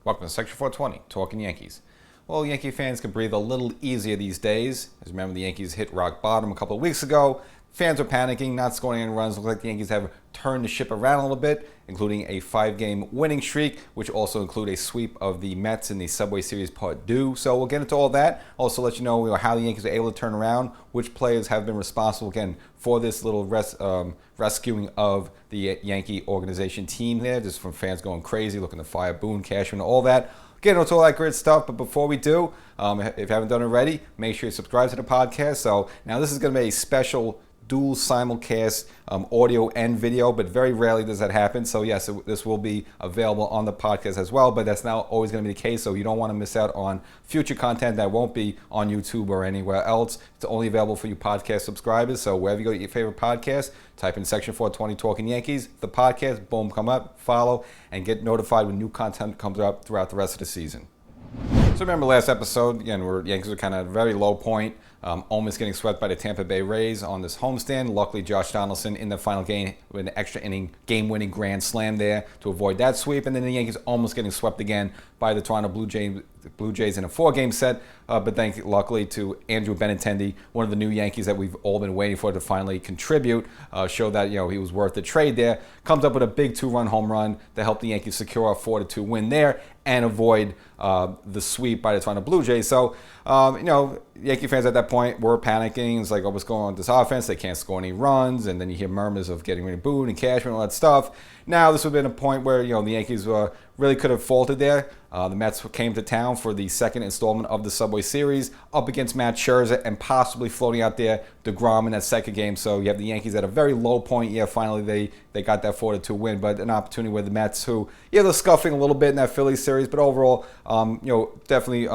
Welcome to Section 420, Talkin Yankees. Well, Yankee fans can breathe a little easier these days. As remember, the Yankees hit rock bottom a couple of weeks ago. Fans are panicking, not scoring any runs. Looks like the Yankees have turned the ship around a little bit, including a 5-game winning streak, which also include a sweep of the Mets in the Subway Series Part 2. So we'll get into all that. Also let you know how the Yankees are able to turn around, which players have been responsible, again, for this little rescuing of the Yankee organization team there, just from fans going crazy, looking to fire Boone, Cashman, all that. Get into all that great stuff, but before we do, if you haven't done it already, make sure you subscribe to the podcast. So now this is going to be a special dual simulcast, audio and video, but very rarely does that happen. So yes, this will be available on the podcast as well, but that's not always going to be the case. So you don't want to miss out on future content that won't be on YouTube or anywhere else. It's only available for you podcast subscribers. So wherever you go to your favorite podcast, type in Section 420 Talkin Yankees, the podcast, boom, come up, follow, and get notified when new content comes up throughout the rest of the season. So remember last episode, again, where Yankees were kind of at a very low point, almost getting swept by the Tampa Bay Rays on this homestand. Luckily, Josh Donaldson in the final game with an extra inning, game-winning grand slam there to avoid that sweep. And then the Yankees almost getting swept again by the Toronto Blue Jays in a 4-game set. But luckily to Andrew Benintendi, one of the new Yankees that we've all been waiting for to finally contribute, show that he was worth the trade there. Comes up with a big 2-run home run to help the Yankees secure a 4-2 win there and avoid the sweep by the Toronto Blue Jays. So, Yankee fans at that point were panicking. It's like, what's going on with this offense? They can't score any runs. And then you hear murmurs of getting rid of Boone and Cashman and all that stuff. Now, this would have been a point where, the Yankees really could have faltered there. The Mets came to town for the second installment of the Subway Series up against Matt Scherzer and possibly floating out there DeGrom in that second game. So you have the Yankees at a very low point. Yeah, finally they got that 4-2 win, but an opportunity with the Mets who, they're scuffing a little bit in that Phillies series, but overall, definitely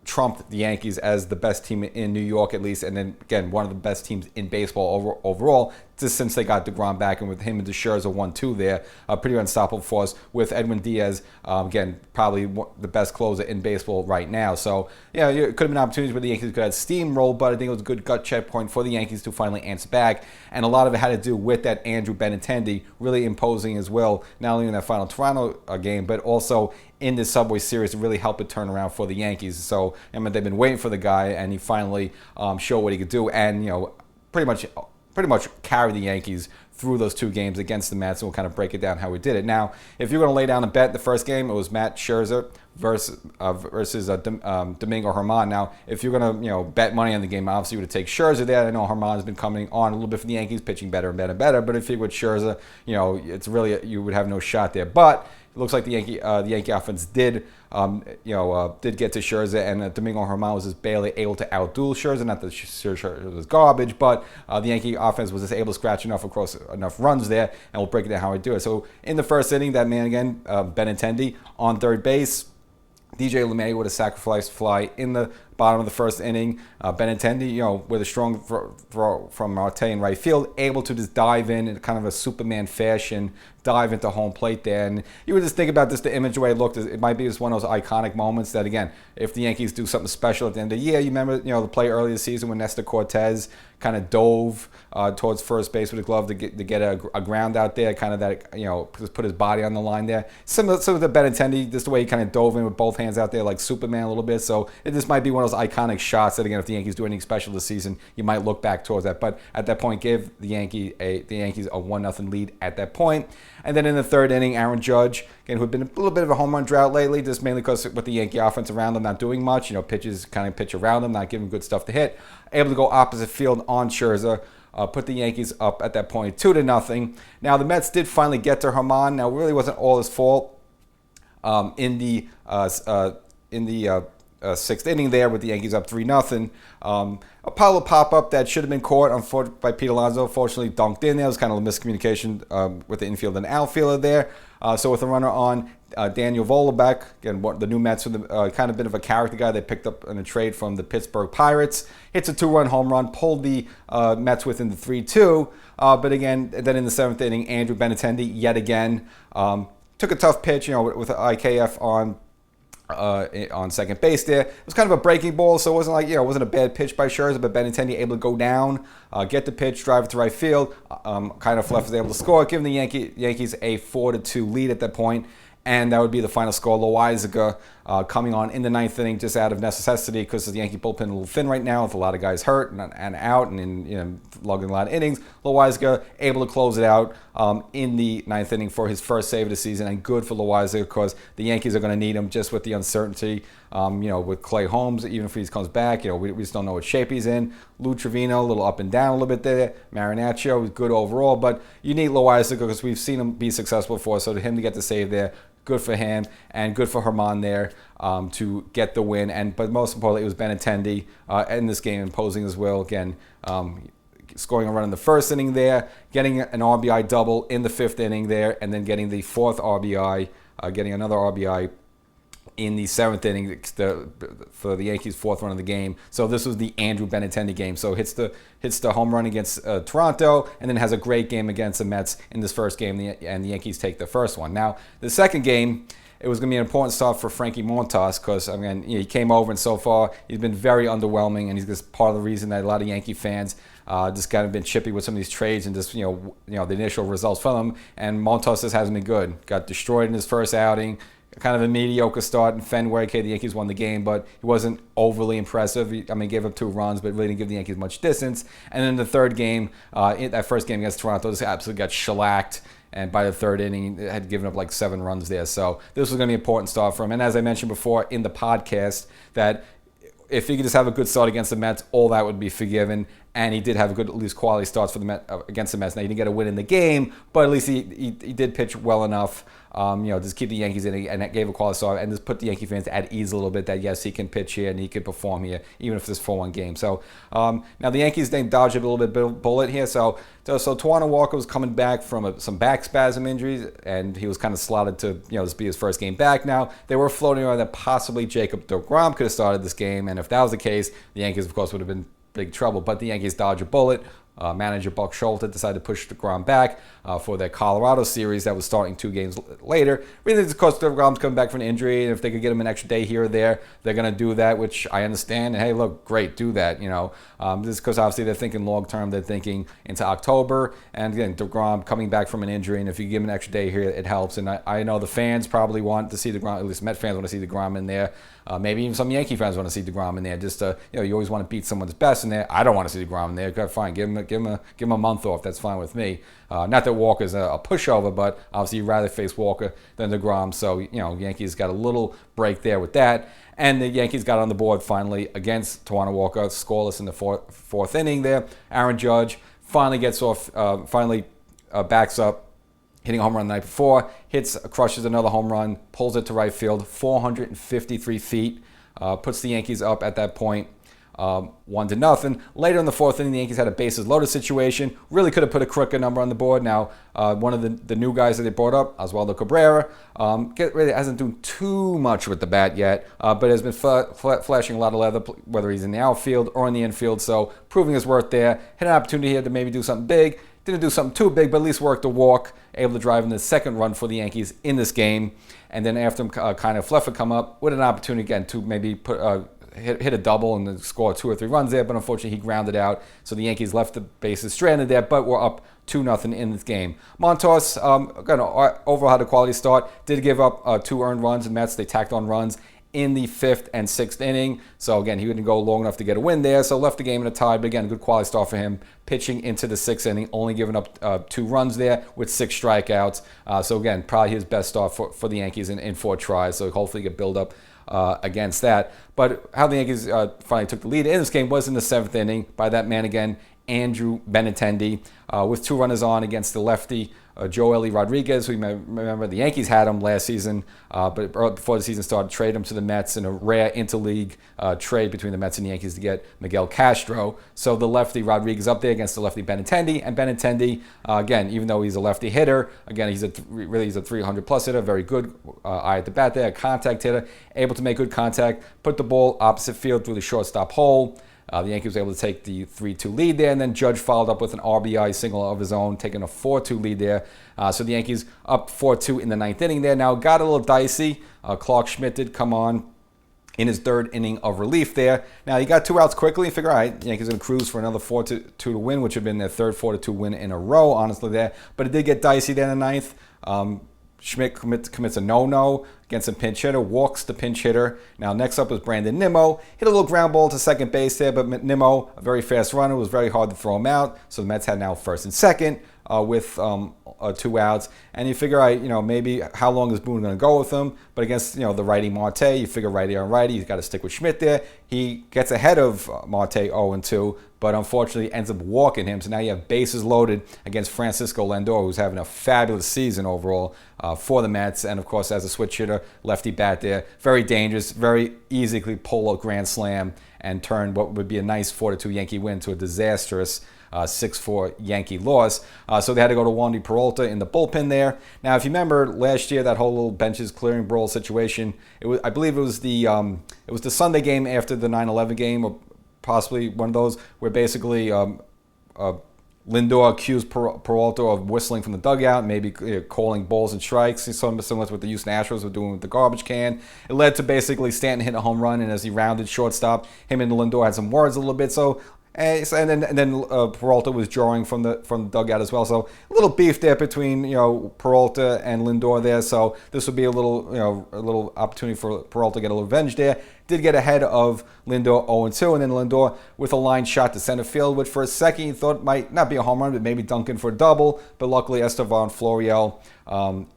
trumped the Yankees as the best team in New York, at least, and then again one of the best teams in baseball overall, just since they got DeGrom back, and with him and Scherzer 1-2 there, pretty unstoppable force with Edwin Diaz, again probably the best closer in baseball right now. So yeah, it could have been opportunities where the Yankees could have steamrolled, but I think it was a good gut checkpoint for the Yankees to finally answer back, and a lot of it had to do with that Andrew Benintendi really imposing as well, not only in that final Toronto game, but also in this Subway Series to really help it turn around for the Yankees. So they've been waiting for the guy, and he finally showed what he could do, and pretty much carried the Yankees through those 2 games against the Mets. And we'll kind of break it down how we did it. Now, if you're going to lay down a bet, the first game it was Matt Scherzer versus Domingo Germán. Now, if you're going to bet money on the game, obviously you would take Scherzer there. I know Germán has been coming on a little bit for the Yankees, pitching better and better and better. But if you with Scherzer, it's really you would have no shot there. But it looks like the Yankee offense did get to Scherzer, and Domingo Germán was just barely able to outduel Scherzer. Not that Scherzer was garbage, but the Yankee offense was just able to scratch enough runs there, and we'll break it down how I do it. So in the first inning, that man again, Benintendi on third base. DJ LeMay with a sacrifice fly in the bottom of the first inning. Benintendi, with a strong throw from Marte in right field, able to just dive in kind of a Superman fashion, dive into home plate there. And you would just think about this, the image, the way it looked, it might be just one of those iconic moments that, again, if the Yankees do something special at the end of the year, you remember, the play earlier this season when Nestor Cortez kind of dove towards first base with a glove to get a ground out there, kind of that, just put his body on the line there. Similar to Benintendi, just the way he kind of dove in with both hands out there like Superman a little bit. So this might be one of those iconic shots that, again, if the Yankees do anything special this season, you might look back towards that. But at that point, give the Yankees a 1-0 lead at that point. And then in the third inning, Aaron Judge, again, who had been a little bit of a home run drought lately, just mainly because with the Yankee offense around them not doing much, pitches kind of pitch around them, not giving good stuff to hit, able to go opposite field on Scherzer, put the Yankees up at that point 2-0. Now the Mets did finally get to Germán. Now it really wasn't all his fault in the sixth inning there with the Yankees up 3-0. Apollo pop-up that should have been caught by Pete Alonso, fortunately dunked in there. It was kind of a miscommunication with the infield and outfielder there. So with a runner on, Daniel Vogelbach, again, the new Mets with kind of bit of a character guy they picked up in a trade from the Pittsburgh Pirates, hits a 2-run home run, pulled the Mets within the 3-2. But again, then in the 7th inning, Andrew Benintendi yet again took a tough pitch, with IKF on second base there. It was kind of a breaking ball, so it wasn't like, it wasn't a bad pitch by Scherzer, but Benintendi able to go down, get the pitch, drive it to right field, kind of left was able to score, giving the Yankees a 4-2 lead at that point. And that would be the final score. Loizaga coming on in the ninth inning just out of necessity because the Yankee bullpen a little thin right now with a lot of guys hurt and out and logging a lot of innings. Loizaga able to close it out in the ninth inning for his first save of the season, and good for Loizaga because the Yankees are going to need him just with the uncertainty. With Clay Holmes, even if he comes back, we just don't know what shape he's in. Lou Trevino, a little up and down a little bit there. Marinaccio was good overall, but you need Loizaga because we've seen him be successful before. So to him to get the save there, good for him, and good for Herman there to get the win. But most importantly, it was Benintendi in this game imposing his will again. Scoring a run in the first inning there, getting an RBI double in the fifth inning there, and then getting the fourth RBI, getting another RBI in the seventh inning for the Yankees' fourth run of the game. So this was the Andrew Benintendi game. So hits the home run against Toronto, and then has a great game against the Mets in this first game, and the Yankees take the first one. Now, the second game, it was going to be an important start for Frankie Montas because, he came over, and so far he's been very underwhelming, and he's just part of the reason that a lot of Yankee fans just kind of been chippy with some of these trades and just, the initial results from them. And Montas just hasn't been good. Got destroyed in his first outing. Kind of a mediocre start in Fenway. Okay, the Yankees won the game, but he wasn't overly impressive. He gave up 2 runs, but really didn't give the Yankees much distance. And then the third game, that first game against Toronto, just absolutely got shellacked. And by the third inning, it had given up like 7 runs there. So this was going to be an important start for him. And as I mentioned before in the podcast, that if he could just have a good start against the Mets, all that would be forgiven. And he did have a good, at least quality starts for the Mets, against the Mets. Now, he didn't get a win in the game, but at least he did pitch well enough, just keep the Yankees in, and that gave a quality start, and just put the Yankee fans at ease a little bit that, yes, he can pitch here and he can perform here, even if it's 4-1 game. So now the Yankees, they dodged a little bit of a bullet here. So Taijuan Walker was coming back from some back spasm injuries, and he was kind of slotted to, this be his first game back now. They were floating around that possibly Jacob deGrom could have started this game, and if that was the case, the Yankees, of course, would have been big trouble. But the Yankees dodged a bullet. Manager Buck Schulte decided to push deGrom back for their Colorado series that was starting 2 games later. Really, because deGrom's coming back from an injury, and if they could get him an extra day here or there, they're going to do that, which I understand. And hey, look, great, do that. This is because obviously they're thinking long term. They're thinking into October, and again, deGrom coming back from an injury, and if you give him an extra day here, it helps. And I know the fans probably want to see deGrom, at least Met fans want to see deGrom in there. Maybe even some Yankee fans want to see deGrom in there. Just you always want to beat someone's best in there. I don't want to see deGrom in there. Okay, fine, give him a month off. That's fine with me. Not that Walker's a pushover, but obviously you'd rather face Walker than deGrom. So Yankees got a little break there with that, and the Yankees got on the board finally against Taijuan Walker, scoreless in the fourth inning there. Aaron Judge finally gets off, backs up, hitting a home run the night before, crushes another home run, pulls it to right field, 453 feet, puts the Yankees up at that point, 1-0. Later in the fourth inning, the Yankees had a bases loaded situation. Really could have put a crooked number on the board. Now, one of the new guys that they brought up, Oswaldo Cabrera, really hasn't done too much with the bat yet, but has been flashing a lot of leather, whether he's in the outfield or in the infield. So proving his worth there. Had an opportunity here to maybe do something big. Didn't do something too big, but at least worked a walk, able to drive in the second run for the Yankees in this game. And then after kind of Fleffer come up with an opportunity again to maybe hit a double and then score 2 or 3 runs there, but unfortunately he grounded out. So the Yankees left the bases stranded there, but were up 2-0 in this game. Montas, overall had a quality start. Did give up 2 earned runs, and Mets, they tacked on runs in the 5th and 6th inning. So again, he didn't go long enough to get a win there, so left the game in a tie, but again, good quality start for him. Pitching into the 6th inning, only giving up 2 runs there with 6 strikeouts. So again, probably his best start for the Yankees in 4 tries, so hopefully he can build up against that. But how the Yankees finally took the lead in this game was in the 7th inning by that man again, Andrew Benintendi, with 2 runners on against the lefty Julio Rodriguez, who you may remember the Yankees had him last season, but before the season started, traded him to the Mets in a rare interleague trade between the Mets and the Yankees to get Miguel Castro. So the lefty Rodriguez up there against the lefty Benintendi, and Benintendi, again, even though he's a lefty hitter, again, he's a 300-plus hitter, very good eye at the bat there, a contact hitter, able to make good contact, put the ball opposite field through the shortstop hole. The Yankees were able to take the 3-2 lead there, and then Judge followed up with an RBI single of his own, taking a 4-2 lead there. So the Yankees up 4-2 in the 9th inning there. Now, got a little dicey. Clark Schmidt did come on in his 3rd inning of relief there. Now, he got 2 outs quickly. Figure, all right, the Yankees going to cruise for another 4-2 to win, which would have been their 3rd 4-2 win in a row, honestly, there. But it did get dicey there in the 9th. Schmidt commits a no-no against a pinch hitter, walks the pinch hitter. Now next up was Brandon Nimmo. Hit a little ground ball to second base there, but Nimmo, a very fast runner, was very hard to throw him out. So the Mets had now first and second with 2 outs. And you figure, maybe how long is Boone going to go with him? But against, the righty Marte, you figure righty on righty, you've got to stick with Schmidt there. He gets ahead of Marte 0-2, but unfortunately ends up walking him. So now you have bases loaded against Francisco Lindor, who's having a fabulous season overall for the Mets. And of course, as a switch hitter, lefty bat there, very dangerous, very easily pull a grand slam and turn what would be a nice 4-2 Yankee win to a disastrous 6-4 Yankee loss. So they had to go to Wandy Peralta in the bullpen there. Now, if you remember last year, that whole little benches clearing brawl situation, I believe it was the Sunday game after the 9/11 game, or possibly one of those, where basically Lindor accused Peralta of whistling from the dugout, maybe calling balls and strikes, similar to what the Houston Astros were doing with the garbage can. It led to basically Stanton hitting a home run, and as he rounded shortstop, him and Lindor had some words a little bit. So. And then Peralta was drawing from the dugout as well. So a little beef there between Peralta and Lindor there. So this would be a little opportunity for Peralta to get a little revenge there. Did get ahead of Lindor 0-2, and then Lindor with a line shot to center field, which for a second you thought might not be a home run, but maybe Duncan for a double. But luckily Estevan Florial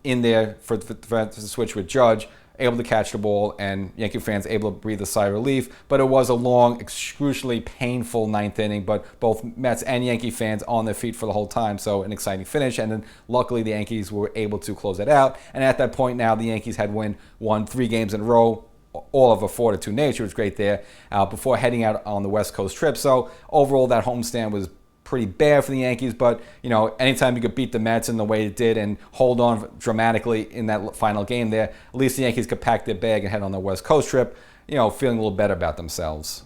in there for the switch with Judge, able to catch the ball, and Yankee fans able to breathe a sigh of relief. But it was a long, excruciatingly painful ninth inning, but both Mets and Yankee fans on their feet for the whole time, so an exciting finish. And then luckily the Yankees were able to close it out. And at that point now, the Yankees had won 3 games in a row, all of a 4-2 nature. It was great there before heading out on the West Coast trip. So overall, that homestand was pretty bad for the Yankees, but anytime you could beat the Mets in the way it did and hold on dramatically in that final game there, at least the Yankees could pack their bag and head on the West Coast trip, feeling a little better about themselves.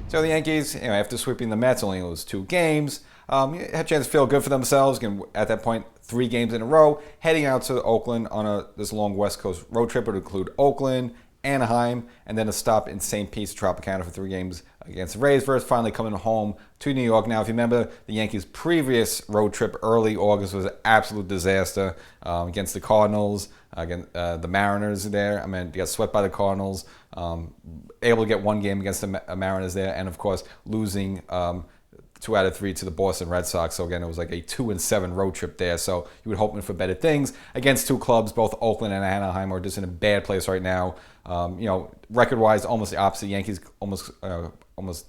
So the Yankees, after sweeping the Mets, only lose 2 games, had a chance to feel good for themselves. At that point, 3 games in a row, heading out to Oakland on this long West Coast road trip. It would include Oakland, Anaheim, and then a stop in St. Pete's, Tropicana for 3 games against the Rays first, finally coming home to New York. Now, if you remember, the Yankees' previous road trip early August was an absolute disaster against the Cardinals, against the Mariners there. They got swept by the Cardinals, able to get 1 game against the Mariners there, and of course, losing 2 out of 3 to the Boston Red Sox. So again, it was like a 2-7 road trip there. So you would hope for better things against 2 clubs. Both Oakland and Anaheim are just in a bad place right now. Record-wise, almost the opposite. Yankees almost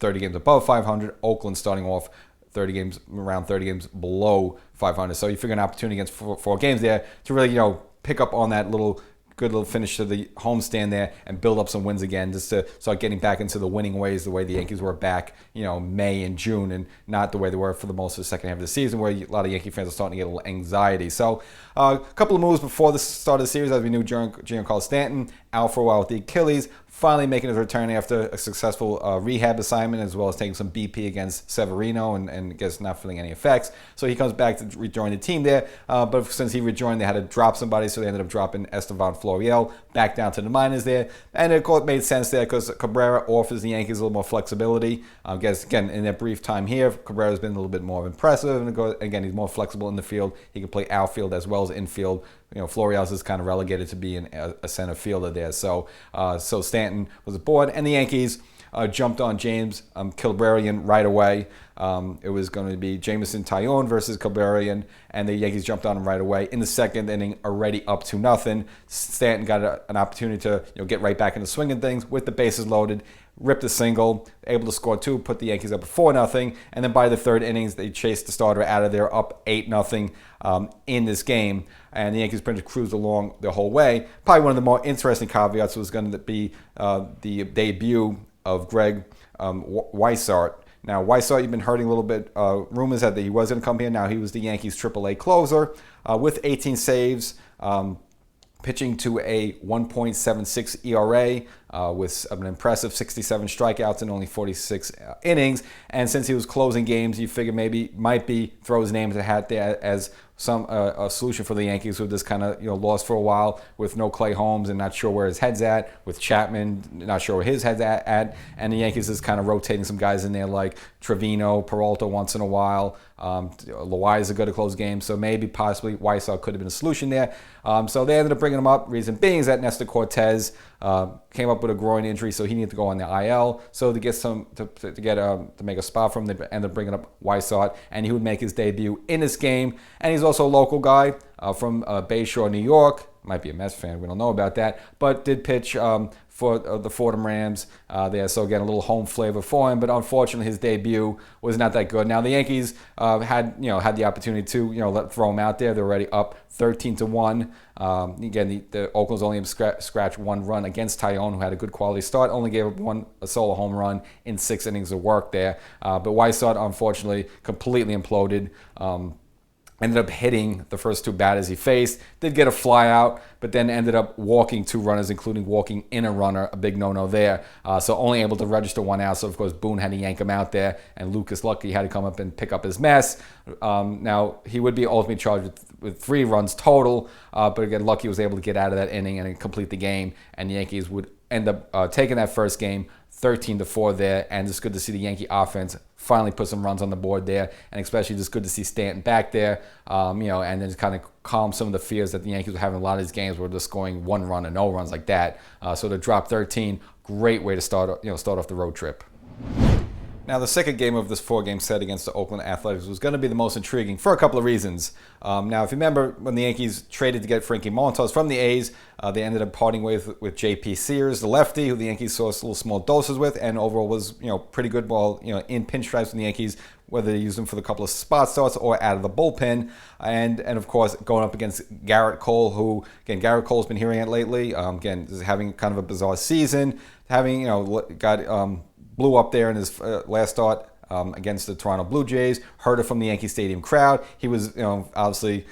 30 games above 500. Oakland starting off around 30 games below 500. So you figure an opportunity against 4 games there to really pick up on that good little finish to the homestand there and build up some wins again, just to start getting back into the winning ways, the way the Yankees were back, May and June, and not the way they were for the most of the second half of the season, where a lot of Yankee fans are starting to get a little anxiety. So a couple of moves before the start of the series, as we knew, Giancarlo Stanton out for a while with the Achilles, finally making his return after a successful rehab assignment, as well as taking some BP against Severino and I guess not feeling any effects. So he comes back to rejoin the team there. But since he rejoined, they had to drop somebody, so they ended up dropping Estevan Florial back down to the minors there. And it made sense there because Cabrera offers the Yankees a little more flexibility. I guess, again, in that brief time here, Cabrera's been a little bit more impressive. And again, he's more flexible in the field. He can play outfield as well as infield. Florial is kind of relegated to being a center fielder there. So Stanton was aboard, and the Yankees jumped on James Kilbrarian right away. It was going to be Jameson Taillon versus Kilbrarian, and the Yankees jumped on him right away. In the second inning, already up 2-0. Stanton got an opportunity to get right back into swinging things with the bases loaded. Ripped a single, able to score 2, put the Yankees up 4-0, and then by the third innings, they chased the starter out of there, up 8-0 in this game, and the Yankees pretty much cruised along the whole way. Probably one of the more interesting caveats was going to be the debut of Greg Weissart. Now, Weissart, you've been hurting a little bit. Rumors that he was going to come here. Now, he was the Yankees' AAA closer with 18 saves. Pitching to a 1.76 ERA with an impressive 67 strikeouts in only 46 innings. And since he was closing games, you figure might be throw his name into the hat there as a solution for the Yankees, who just kind of lost for a while with no Clay Holmes and not sure where his head's at, with Chapman not sure where his head's at, and the Yankees is kind of rotating some guys in there like Trevino, Peralta once in a while, Loaiza got to close games, so maybe possibly Weissart could have been a solution there. So they ended up bringing him up. Reason being is that Nestor Cortez came up with a groin injury, so he needed to go on the IL. So to get to make a spot for him, they ended up bringing up Weissart, and he would make his debut in this game. And he's also a local guy from Bayshore, New York. Might be a Mets fan, we don't know about that, but did pitch for the Fordham Rams there, so again a little home flavor for him. But unfortunately, his debut was not that good. Now the Yankees had the opportunity to throw him out there. They're already up 13-1. Again, the Oakland's only scratched one run against Tyone, who had a good quality start. Only gave up a solo home run in 6 innings of work there. But Weissart, unfortunately, completely imploded. Ended up hitting the first 2 batters he faced, did get a fly out, but then ended up walking 2 runners, including walking in a runner, a big no-no there. So only able to register 1 out, so of course Boone had to yank him out there, and Lucas Lucky had to come up and pick up his mess. Now, he would be ultimately charged with 3 runs total, but again, Lucky was able to get out of that inning and complete the game, and the Yankees would end up taking that first game 13-4 there, and it's good to see the Yankee offense finally put some runs on the board there, and especially just good to see Stanton back there, and then just kind of calm some of the fears that the Yankees were having a lot of these games where they're scoring 1 run and no runs like that. So to drop 13, great way to start off the road trip. Now, the second game of this 4-game set against the Oakland Athletics was going to be the most intriguing for a couple of reasons. Now, if you remember, when the Yankees traded to get Frankie Montas from the A's, they ended up parting with J.P. Sears, the lefty, who the Yankees saw little small doses with, and overall was pretty good ball in pinstripes from the Yankees, whether they used him for the couple of spot starts or out of the bullpen. And of course, going up against Garrett Cole, who, again, Garrett Cole's been hearing it lately. Again, is having kind of a bizarre season, having, blew up there in his last start against the Toronto Blue Jays, heard it from the Yankee Stadium crowd. He was, obviously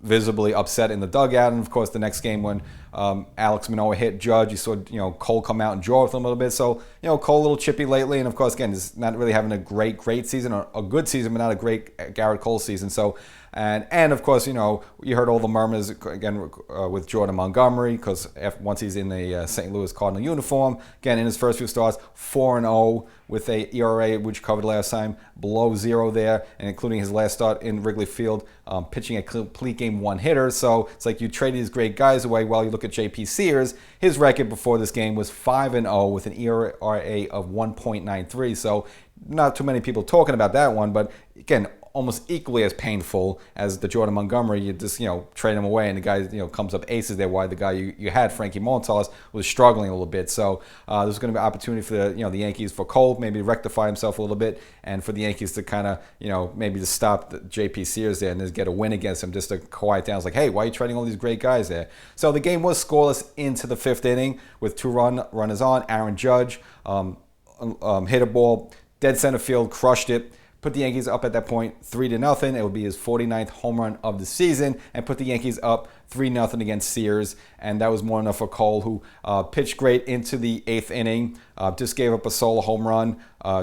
visibly upset in the dugout. And of course, the next game when Alex Manoah hit Judge, you saw, Cole come out and draw with him a little bit. So, Cole a little chippy lately. And of course, again, is not really having a great season, or a good season, but not a great Garrett Cole season. So, and of course, you heard all the murmurs again with Jordan Montgomery, because once he's in the St. Louis Cardinal uniform, again in his first few starts, 4-0 with a ERA, which covered last time, below 0 there, and including his last start in Wrigley Field, pitching a complete game 1 hitter. So it's like you traded these great guys away. While you look at J.P. Sears, his record before this game was 5-0 with an ERA of 1.93. So not too many people talking about that one, but again, almost equally as painful as the Jordan Montgomery. You just, trade him away, and the guy, comes up aces there, while the guy you had, Frankie Montas, was struggling a little bit. So there's going to be an opportunity for the Yankees, for Cole maybe to rectify himself a little bit, and for the Yankees to kind of, maybe to stop the J.P. Sears there and just get a win against him, just to quiet down. It's like, hey, why are you trading all these great guys there? So the game was scoreless into the 5th inning with 2 runners on. Aaron Judge hit a ball dead center field, crushed it, put the Yankees up at that point 3-0. It would be his 49th home run of the season, and put the Yankees up 3-0 against Sears. And that was more enough for Cole, who pitched great into the 8th inning. Just gave up a solo home run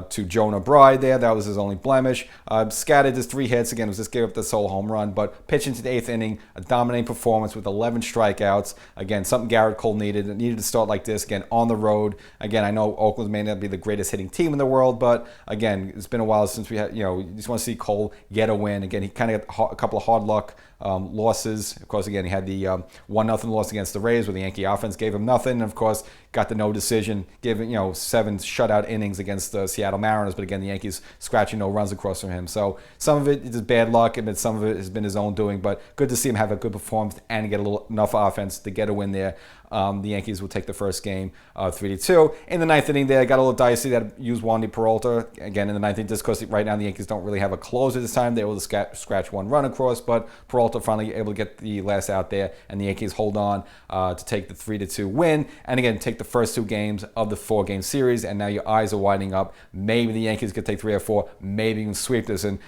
to Jonah Bride there. That was his only blemish. Scattered his 3 hits. Again, just gave up the solo home run, but pitched into the 8th inning, a dominating performance with 11 strikeouts. Again, something Garrett Cole needed. It needed to start like this, again, on the road. Again, I know Oakland may not be the greatest hitting team in the world, but again, it's been a while since we had, you just want to see Cole get a win. Again, he kind of got a couple of hard luck losses. Of course, again, he had the 1-0 loss against the Rays, where the Yankee offense gave him nothing. And of course, got the no decision, giving 7 shutout innings against the Seattle Mariners. But again, the Yankees scratching no runs across from him. So some of it is bad luck, and some of it has been his own doing. But good to see him have a good performance and get enough offense to get a win there. The Yankees will take the first game 3-2. In the 9th inning there, got a little dicey. That used Wandy Peralta again in the 9th inning, just because right now the Yankees don't really have a closer this time. They were able to scratch 1 run across, but Peralta finally able to get the last out there, and the Yankees hold on to take the 3-2 win, and again take the first 2 games of the 4-game series. And now your eyes are widening up. Maybe the Yankees could take 3 or 4, maybe even sweep this, and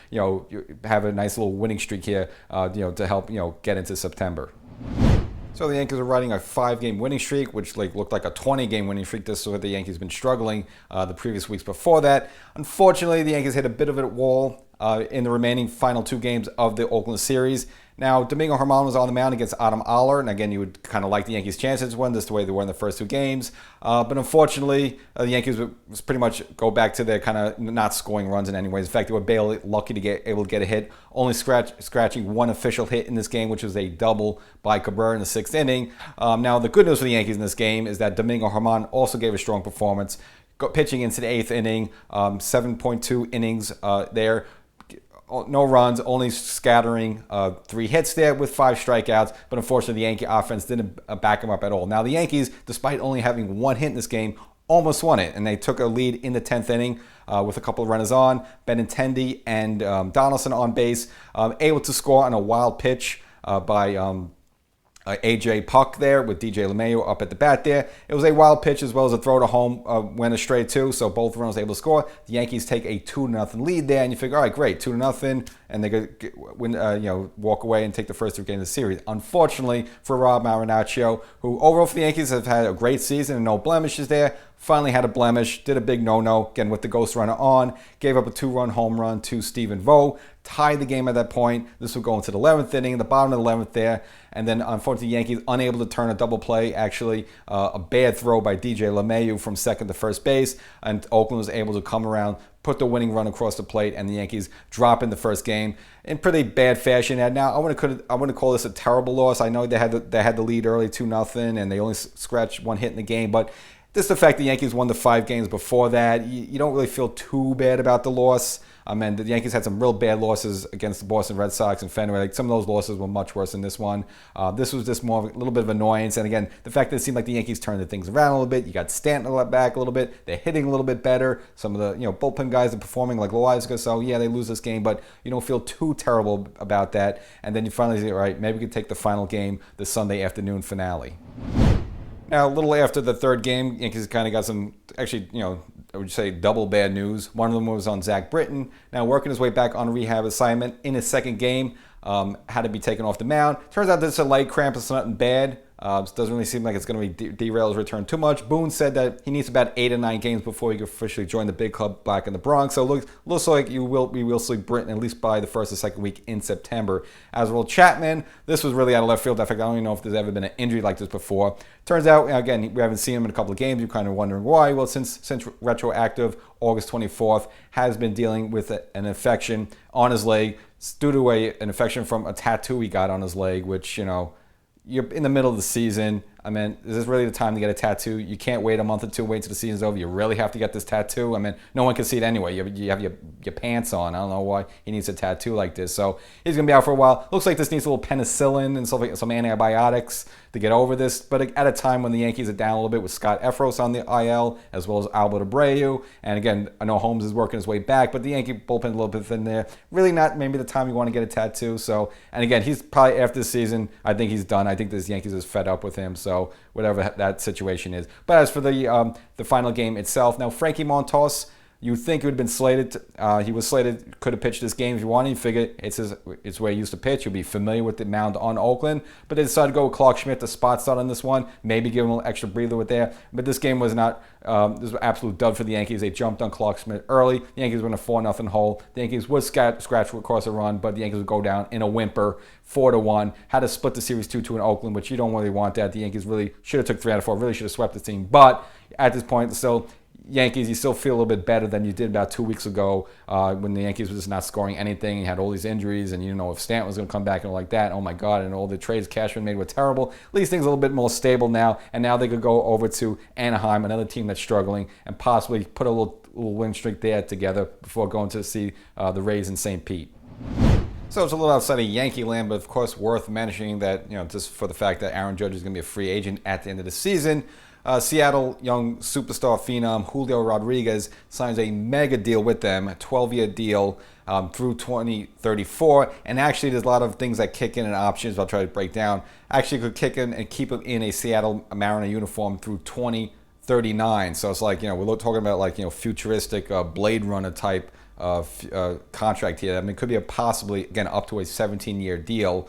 have a nice little winning streak here, to help get into September. So the Yankees are riding a 5-game winning streak, which looked like a 20-game winning streak. This is what the Yankees been struggling the previous weeks before that. Unfortunately, the Yankees hit a bit of a wall in the remaining final 2 games of the Oakland Series. Now, Domingo Germán was on the mound against Adam Oller, and again, you would kind of like the Yankees' chances to win. This is the way they were in the first 2 games. But unfortunately, the Yankees was pretty much go back to their kind of not scoring runs in any ways. In fact, they were barely lucky to get able to get a hit, only scratching 1 official hit in this game, which was a double by Cabrera in the 6th inning. Now, the good news for the Yankees in this game is that Domingo Germán also gave a strong performance, pitching into the 8th inning, 7.2 innings there. No runs, only scattering 3 hits there with 5 strikeouts, but unfortunately the Yankee offense didn't back him up at all. Now the Yankees, despite only having 1 hit in this game, almost won it, and they took a lead in the 10th inning with a couple of runners on. Benintendi and Donaldson on base, able to score on a wild pitch by AJ Puck there with DJ LeMahieu up at the bat there. It was a wild pitch as well as a throw to home, went astray too, so both runners able to score. The Yankees take a 2-0 lead there, and you figure, all right, great, 2-0, and they could win, walk away and take the first 3 games of the series. Unfortunately for Rob Marinaccio, who overall for the Yankees have had a great season and no blemishes there, finally had a blemish, did a big no-no, again with the ghost runner on, gave up a 2-run home run to Stephen Vogt, tied the game at that point. This would go into the 11th inning, the bottom of the 11th there, and then unfortunately the Yankees unable to turn a double play, actually a bad throw by DJ LeMahieu from second to first base, and Oakland was able to come around, put the winning run across the plate, and the Yankees drop in the first game in pretty bad fashion. And now I wouldn't call this a terrible loss. I know they had the lead early 2-0, and they only scratched 1 hit in the game, but just the fact the Yankees won the 5 games before that, you don't really feel too bad about the loss. I mean, the Yankees had some real bad losses against the Boston Red Sox and Fenway. Like, some of those losses were much worse than this one. This was just more of a little bit of annoyance. And again, the fact that it seemed like the Yankees turned the things around a little bit. You got Stanton back a little bit. They're hitting a little bit better. Some of the bullpen guys are performing like Loaiza. So yeah, they lose this game, but you don't feel too terrible about that. And then you finally say, all right, maybe we could take the final game, the Sunday afternoon finale. Now, a little after the 3rd game, Yankees kind of got some, actually, I would say double bad news. One of them was on Zach Britton. Now, working his way back on a rehab assignment in his 2nd game, had to be taken off the mound. Turns out this is a leg cramp. It's nothing bad. It doesn't really seem like it's going to derail his return too much. Boone said that he needs about 8 or 9 games before he can officially join the big club back in the Bronx. So it looks like we will see Britton at least by the 1st or 2nd week in September. As well, Chapman, this was really out of left field. In fact, I don't even know if there's ever been an injury like this before. Turns out, again, we haven't seen him in a couple of games. You're kind of wondering why. Well, since retroactive, August 24th, has been dealing with an infection on his leg. It's due to an infection from a tattoo he got on his leg, which, you're in the middle of the season. I mean, is this really the time to get a tattoo? You can't wait a month or 2, wait till the season's over. You really have to get this tattoo? I mean, no one can see it anyway. You have your pants on. I don't know why he needs a tattoo like this. So he's going to be out for a while. Looks like this needs a little penicillin and stuff, like some antibiotics to get over this. But at a time when the Yankees are down a little bit with Scott Efros on the IL, as well as Albert Abreu. And again, I know Holmes is working his way back, but the Yankee bullpen a little bit thin there. Really not maybe the time you want to get a tattoo. So, and again, he's probably after the season, I think he's done. I think this Yankees is fed up with him. So whatever that situation is. But as for the final game itself, now Frankie Montas, you think he would have been slated. He was slated, could have pitched this game if you wanted. You figure it's where he used to pitch. He'll be familiar with the mound on Oakland. But they decided to go with Clark Schmidt, the spot start on this one. Maybe give him a little extra breather with there. But this game was not, this was an absolute dud for the Yankees. They jumped on Clark Schmidt early. The Yankees were in a 4-0 hole. The Yankees would scratch across a run, but the Yankees would go down in a whimper, 4-1. Had to split the series 2-2 in Oakland, which you don't really want that. The Yankees really should have took 3 out of 4, really should have swept the team. But at this point, still, Yankees, you still feel a little bit better than you did about 2 weeks ago when the Yankees were just not scoring anything. You had all these injuries, and you didn't know if Stanton was going to come back and all like that. Oh my God! And all the trades Cashman made were terrible. At least things are a little bit more stable now, and now they could go over to Anaheim, another team that's struggling, and possibly put a little win streak there together before going to see the Rays in St. Pete. So it's a little outside of Yankee land, but of course worth mentioning that, just for the fact that Aaron Judge is going to be a free agent at the end of the season. Seattle young superstar phenom Julio Rodriguez signs a mega deal with them, a 12-year deal through 2034. And actually, there's a lot of things that kick in and options I'll try to break down. Actually, could kick in and keep him in a Seattle Mariner uniform through 2039. So it's like, we're talking about like, futuristic Blade Runner type contract here. I mean, it could be a possibly, again, up to a 17-year deal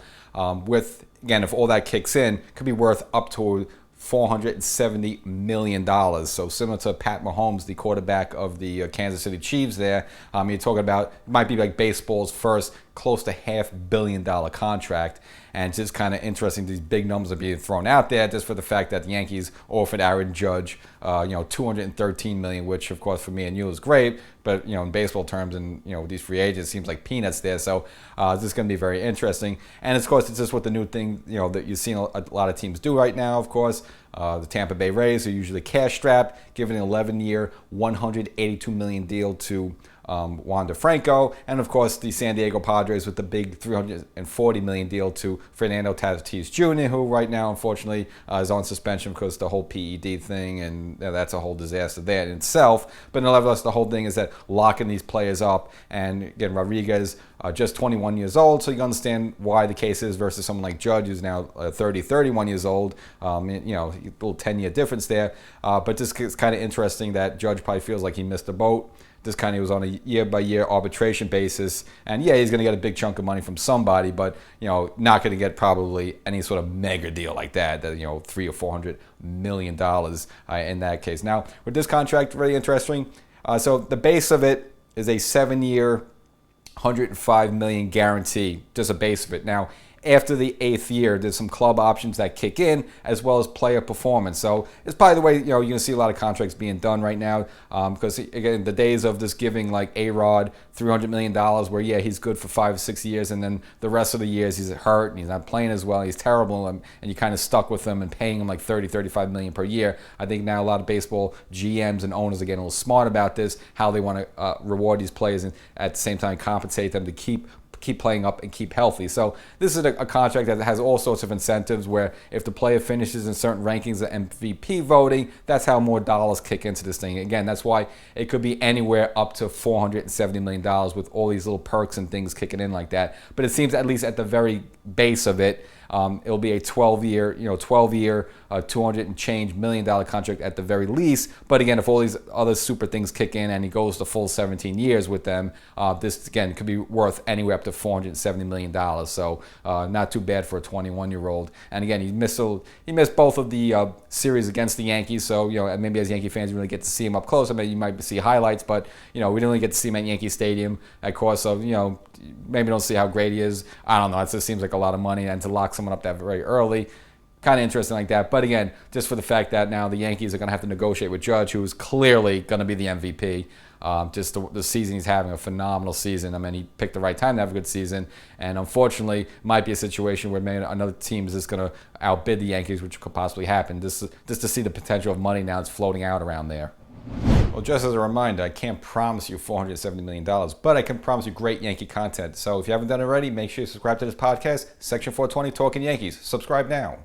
with, again, if all that kicks in, could be worth up to $470 million. So similar to Pat Mahomes, the quarterback of the Kansas City Chiefs there, you're talking about, it might be like baseball's first close to $500 million contract. And it's just kind of interesting, these big numbers are being thrown out there just for the fact that the Yankees offered Aaron Judge, $213 million, which of course for me and you is great, but in baseball terms and these free agents, it seems like peanuts there. So this is going to be very interesting. And of course, it's just what the new thing that you've seen a lot of teams do right now. Of course, the Tampa Bay Rays are usually cash strapped, giving an 11-year, $182 million deal to Juan DeFranco, and of course the San Diego Padres with the big $340 million deal to Fernando Tatis Jr., who right now unfortunately is on suspension because the whole PED thing, and that's a whole disaster there in itself. But nevertheless, the whole thing is that locking these players up, and again, Rodriguez just 21 years old, so you understand why the case is versus someone like Judge, who's now 31 years old. A little 10-year difference there, but just it's kind of interesting that Judge probably feels like he missed the boat. This kind of was on a year-by-year arbitration basis, and yeah, he's going to get a big chunk of money from somebody, but not going to get probably any sort of mega deal like that. $300 or $400 million in that case. Now, with this contract, really interesting. So the base of it is a 7-year, $105 million guarantee, just a base of it. Now, after the 8th year, there's some club options that kick in, as well as player performance. So it's probably the way you're going to see a lot of contracts being done right now, because again, the days of this giving like A-Rod $300 million, where yeah, he's good for 5 or 6 years, and then the rest of the years he's hurt and he's not playing as well, he's terrible, and you're kind of stuck with him and paying him like $35 million per year. I think now a lot of baseball GMs and owners are getting a little smart about this, how they want to reward these players and at the same time compensate them to keep playing up and keep healthy. So this is a contract that has all sorts of incentives, where if the player finishes in certain rankings of MVP voting, that's how more dollars kick into this thing. Again, that's why it could be anywhere up to $470 million with all these little perks and things kicking in like that. But it seems, at least at the very base of it, it'll be a 12-year, $200 and change million contract at the very least. But again, if all these other super things kick in and he goes the full 17 years with them, this again could be worth anywhere up to $470 million. So not too bad for a 21-year-old. And again, he missed both of the series against the Yankees. So maybe as Yankee fans, you really get to see him up close. I mean, you might see highlights, but we didn't really get to see him at Yankee Stadium. Of course, maybe don't see how great he is. I don't know. It just seems like a lot of money, and to lock someone up that very early, kind of interesting like that. But again, just for the fact that now the Yankees are going to have to negotiate with Judge, who is clearly going to be the MVP. Just the season he's having, a phenomenal season. I mean, he picked the right time to have a good season, and unfortunately, might be a situation where maybe another team is just going to outbid the Yankees, which could possibly happen. Just to see the potential of money now that's floating out around there. Well, just as a reminder, I can't promise you $470 million, but I can promise you great Yankee content. So if you haven't done it already, make sure you subscribe to this podcast, Section 420 Talkin Yankees. Subscribe now.